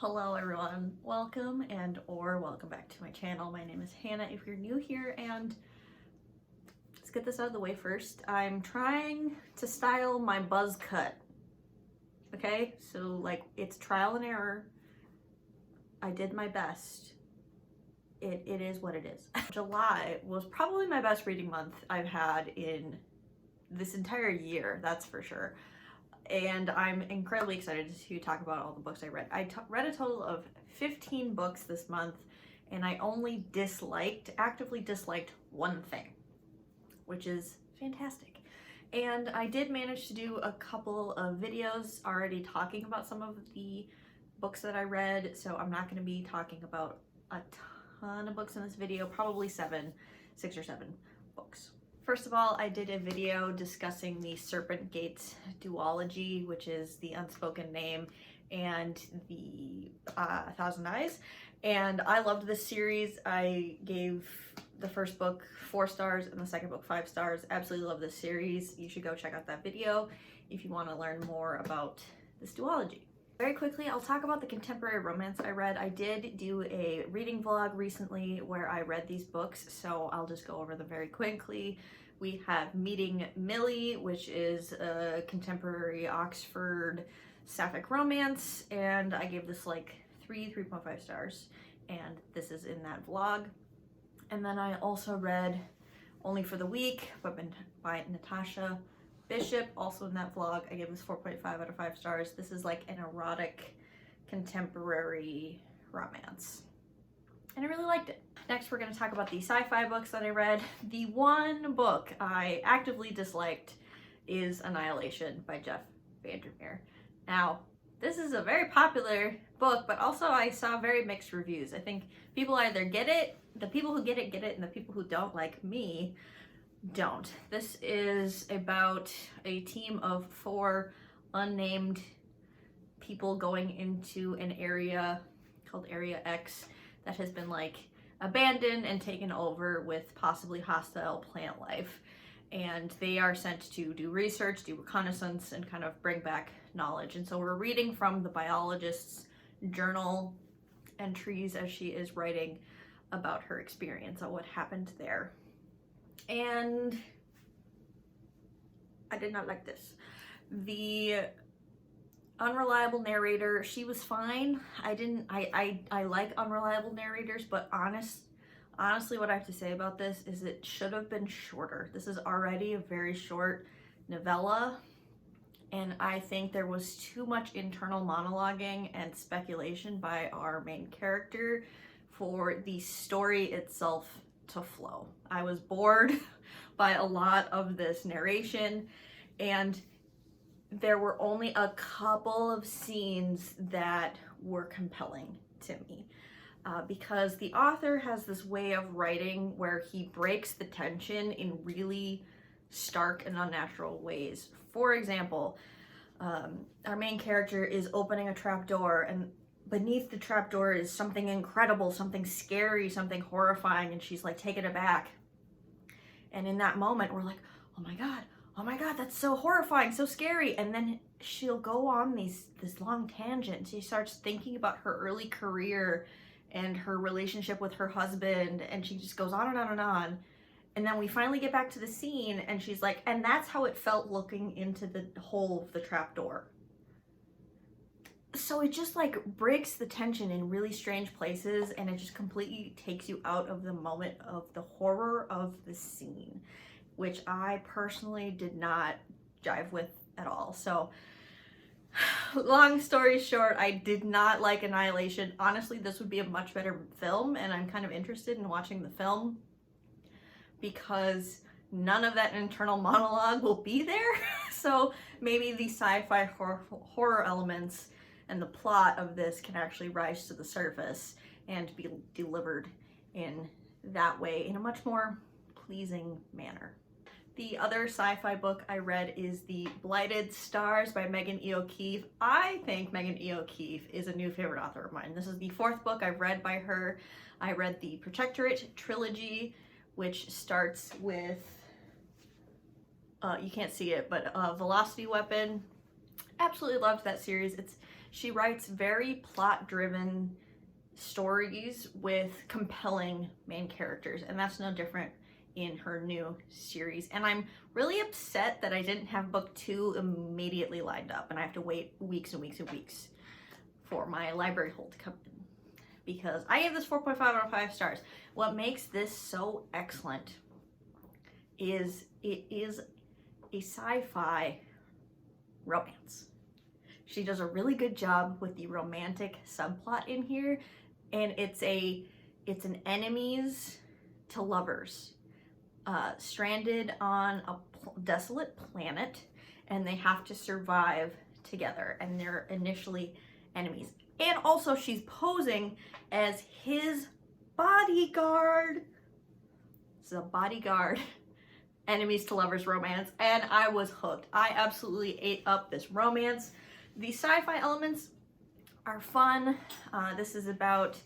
Hello everyone, welcome or welcome back to my channel. My name is Hannah if you're new here, and let's get this out of the way first. I'm trying to style my buzz cut, okay? So like it's trial and error. I did my best. It is what it is. July was probably my best reading month I've had in this entire year, that's for sure. And I'm incredibly excited to talk about all the books I read. I read a total of 15 books this month, and I only actively disliked one thing, which is fantastic. And I did manage to do a couple of videos already talking about some of the books that I read, so I'm not going to be talking about a ton of books in this video, probably 6 or 7 books. First of all, I did a video discussing the Serpent Gates duology, which is the Unspoken Name and the Thousand Eyes. And I loved this series. I gave the first book 4 stars and the second book 5 stars. Absolutely love this series. You should go check out that video if you want to learn more about this duology. Very quickly, I'll talk about the contemporary romance I read. I did do a reading vlog recently where I read these books, so I'll just go over them very quickly. We have Meeting Millie, which is a contemporary Oxford sapphic romance, and I gave this like 3.5 stars, and this is in that vlog. And then I also read Only for the Week by Natasha Bishop, also in that vlog. I gave this 4.5 out of 5 stars. This is like an erotic contemporary romance, and I really liked it. Next, we're going to talk about the sci-fi books that I read. The one book I actively disliked is Annihilation by Jeff Vandermeer. Now, this is a very popular book, but also I saw very mixed reviews. I think people either get it, the people who get it, and the people who don't, like me, don't. This is about a team of 4 unnamed people going into an area called Area X that has been like abandoned and taken over with possibly hostile plant life. And they are sent to do research, do reconnaissance, and kind of bring back knowledge. And so we're reading from the biologist's journal entries as she is writing about her experience of what happened there. And I did not like this. The unreliable narrator, she was fine. I like unreliable narrators, but honestly what I have to say about this is it should have been shorter. This is already a very short novella, and I think there was too much internal monologuing and speculation by our main character for the story itself to flow. I was bored by a lot of this narration, and there were only a couple of scenes that were compelling to me, because the author has this way of writing where he breaks the tension in really stark and unnatural ways. For example, our main character is opening a trapdoor, and beneath the trapdoor is something incredible, something scary, something horrifying, and she's like taken aback. And in that moment, we're like, oh my God, that's so horrifying, so scary. And then she'll go on this long tangent. She starts thinking about her early career and her relationship with her husband, and she just goes on and on and on. And then we finally get back to the scene, and she's like, and that's how it felt looking into the hole of the trapdoor. So it just like breaks the tension in really strange places, and it just completely takes you out of the moment of the horror of the scene, which I personally did not jive with at all. So long story short, I did not like Annihilation. Honestly, this would be a much better film, and I'm kind of interested in watching the film because none of that internal monologue will be there. So maybe the sci-fi horror elements and the plot of this can actually rise to the surface and be delivered in that way in a much more pleasing manner. The other sci-fi book I read is The Blighted Stars by Megan E. O'Keefe. I think Megan E. O'Keefe is a new favorite author of mine. This is the 4th book I've read by her. I read the Protectorate trilogy, which starts with, you can't see it, but Velocity Weapon. Absolutely loved that series. She writes very plot-driven stories with compelling main characters, and that's no different in her new series. And I'm really upset that I didn't have book 2 immediately lined up, and I have to wait weeks and weeks and weeks for my library hold to come in, because I gave this 4.5 out of 5 stars. What makes this so excellent is it is a sci-fi romance. She does a really good job with the romantic subplot in here, and it's an enemies to lovers stranded on a desolate planet, and they have to survive together, and they're initially enemies. And also she's posing as his bodyguard. This is a bodyguard enemies to lovers romance, and I was hooked. I absolutely ate up this romance. The sci-fi elements are fun. This is about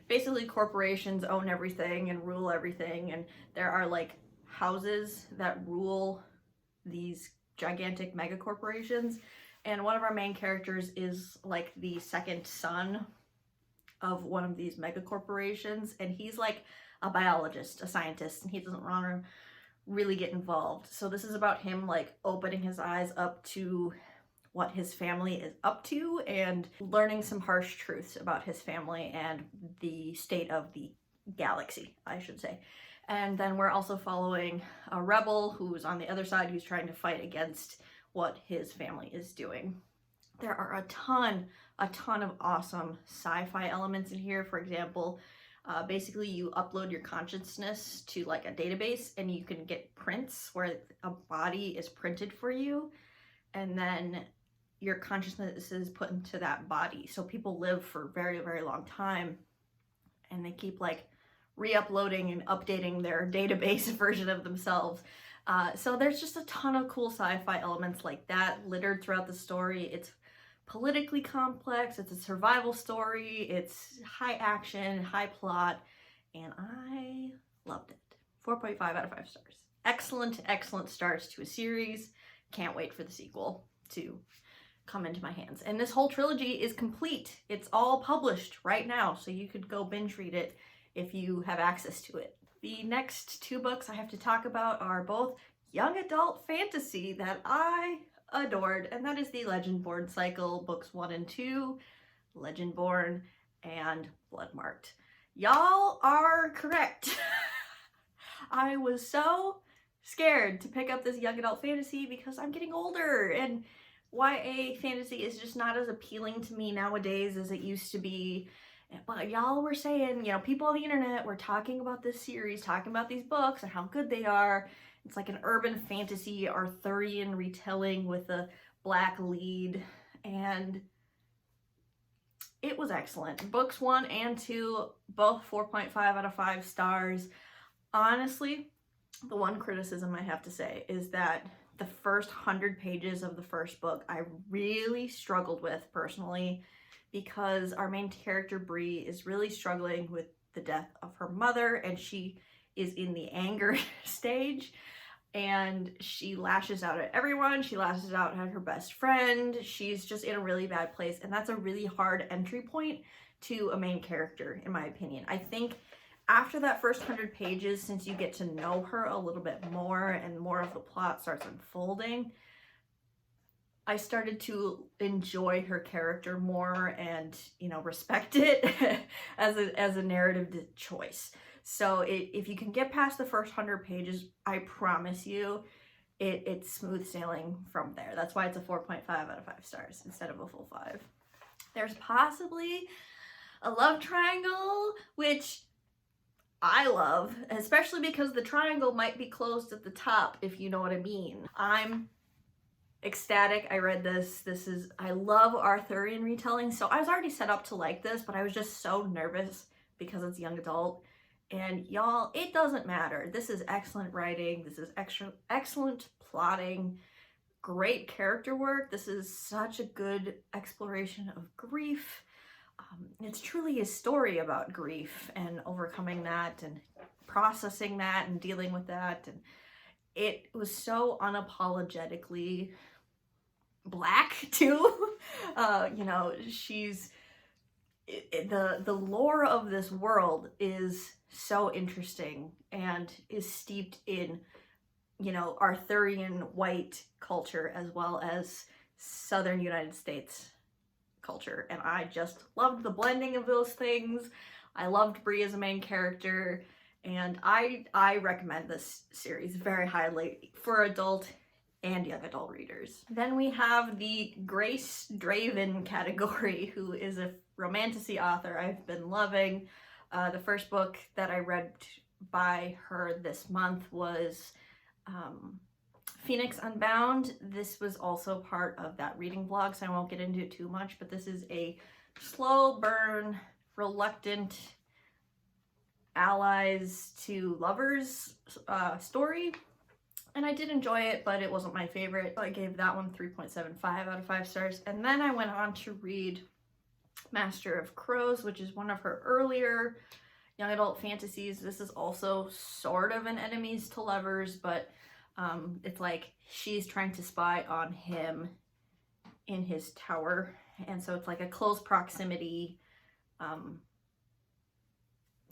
basically corporations own everything and rule everything, and there are like houses that rule these gigantic mega corporations, and one of our main characters is like the second son of one of these mega corporations, and he's like a biologist, a scientist, and he doesn't want to really get involved. So this is about him like opening his eyes up to what his family is up to and learning some harsh truths about his family and the state of the galaxy, I should say. And then we're also following a rebel who's on the other side, who's trying to fight against what his family is doing. There are a ton of awesome sci-fi elements in here. For example, basically you upload your consciousness to like a database, and you can get prints where a body is printed for you, and then your consciousness is put into that body. So people live for a very, very long time, and they keep like re-uploading and updating their database version of themselves. So there's just a ton of cool sci-fi elements like that littered throughout the story. It's politically complex, it's a survival story, it's high action, high plot, and I loved it. 4.5 out of 5 stars. Excellent, excellent starts to a series. Can't wait for the sequel to come into my hands. And this whole trilogy is complete. It's all published right now, so you could go binge read it if you have access to it. The next 2 books I have to talk about are both young adult fantasy that I adored, and that is the Legendborn Cycle, books 1 and 2, Legendborn and Bloodmarked. Y'all are correct. I was so scared to pick up this young adult fantasy because I'm getting older, and YA fantasy is just not as appealing to me nowadays as it used to be. But y'all were saying, you know, people on the internet were talking about this series, talking about these books and how good they are. It's like an urban fantasy Arthurian retelling with a black lead, and it was excellent. Books 1 and 2, both 4.5 out of 5 stars. Honestly, the one criticism I have to say is that the first 100 pages of the first book I really struggled with personally, because our main character Bree is really struggling with the death of her mother, and she is in the anger stage, and she lashes out at everyone. She lashes out at her best friend. She's just in a really bad place, and that's a really hard entry point to a main character, in my opinion. I think after that first 100 pages, since you get to know her a little bit more and more of the plot starts unfolding, I started to enjoy her character more and, you know, respect it as a narrative choice. So if you can get past the first 100 pages, I promise you, it's smooth sailing from there. That's why it's a 4.5 out of 5 stars instead of a full 5. There's possibly a love triangle, which I love, especially because the triangle might be closed at the top, if you know what I mean. I'm ecstatic. I read this. I love Arthurian retelling, so I was already set up to like this, but I was just so nervous because it's young adult. And y'all, it doesn't matter. This is excellent writing. This is excellent plotting, great character work. This is such a good exploration of grief. It's truly a story about grief and overcoming that and processing that and dealing with that. And it was so unapologetically black too. You know, the lore of this world is so interesting and is steeped in, you know, Arthurian white culture as well as Southern United States culture, and I just loved the blending of those things. I loved Bree as a main character, and I recommend this series very highly for adult and young adult readers. Then we have the Grace Draven category, who is a romantasy author I've been loving. The first book that I read by her this month was Phoenix Unbound. This was also part of that reading vlog, so I won't get into it too much, but this is a slow burn, reluctant allies to lovers story. And I did enjoy it, but it wasn't my favorite. So I gave that one 3.75 out of 5 stars. And then I went on to read Master of Crows, which is one of her earlier young adult fantasies. This is also sort of an enemies to lovers, but it's like she's trying to spy on him in his tower. And so it's like a close proximity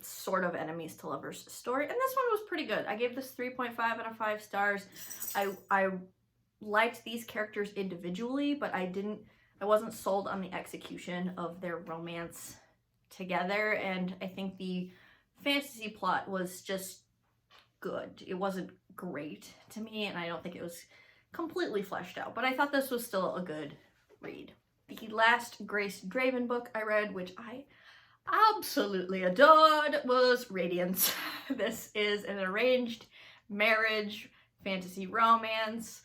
sort of enemies to lovers story, and this one was pretty good. I gave this 3.5 out of 5 stars. I liked these characters individually, but I wasn't sold on the execution of their romance together, and I think the fantasy plot was just good. It wasn't great to me, and I don't think it was completely fleshed out, but I thought this was still a good read. The last Grace Draven book I read, which I absolutely adored, was Radiance. This is an arranged marriage fantasy romance,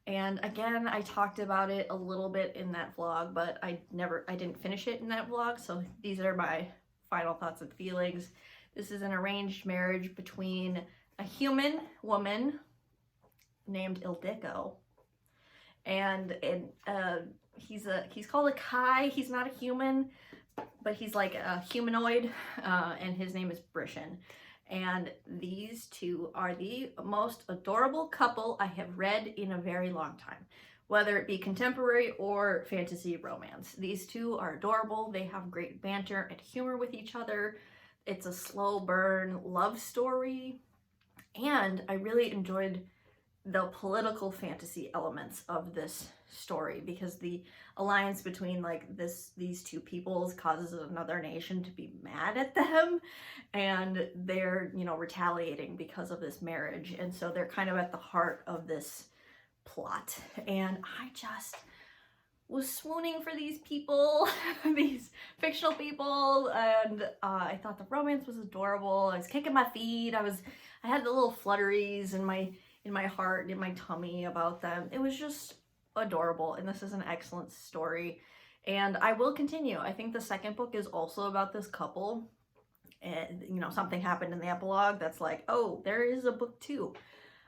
and again, I talked about it a little bit in that vlog, but I didn't finish it in that vlog, so these are my final thoughts and feelings. This is an arranged marriage between a human woman named Ildiko, and he's called a Kai. He's not a human, but he's like a humanoid, and his name is Brishan. And these two are the most adorable couple I have read in a very long time, whether it be contemporary or fantasy romance. These two are adorable. They have great banter and humor with each other. It's a slow burn love story, and I really enjoyed the political fantasy elements of this story, because the alliance between like these two peoples causes another nation to be mad at them, and they're, you know, retaliating because of this marriage, and so they're kind of at the heart of this plot, and I just was swooning for these people, these fictional people, and I thought the romance was adorable. I was kicking my feet. I had the little flutteries in my heart and in my tummy about them. It was just adorable, and this is an excellent story, and I will continue. I think the second book is also about this couple, and you know, something happened in the epilogue that's like, oh, there is a book 2.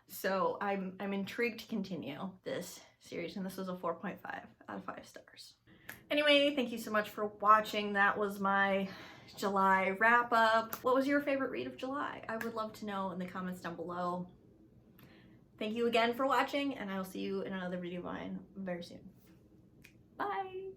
So I'm intrigued to continue this series, and this was a 4.5 out of 5 stars. Anyway, thank you so much for watching. That was my July wrap up. What was your favorite read of July? I would love to know in the comments down below. Thank you again for watching, and I will see you in another video of mine very soon. Bye!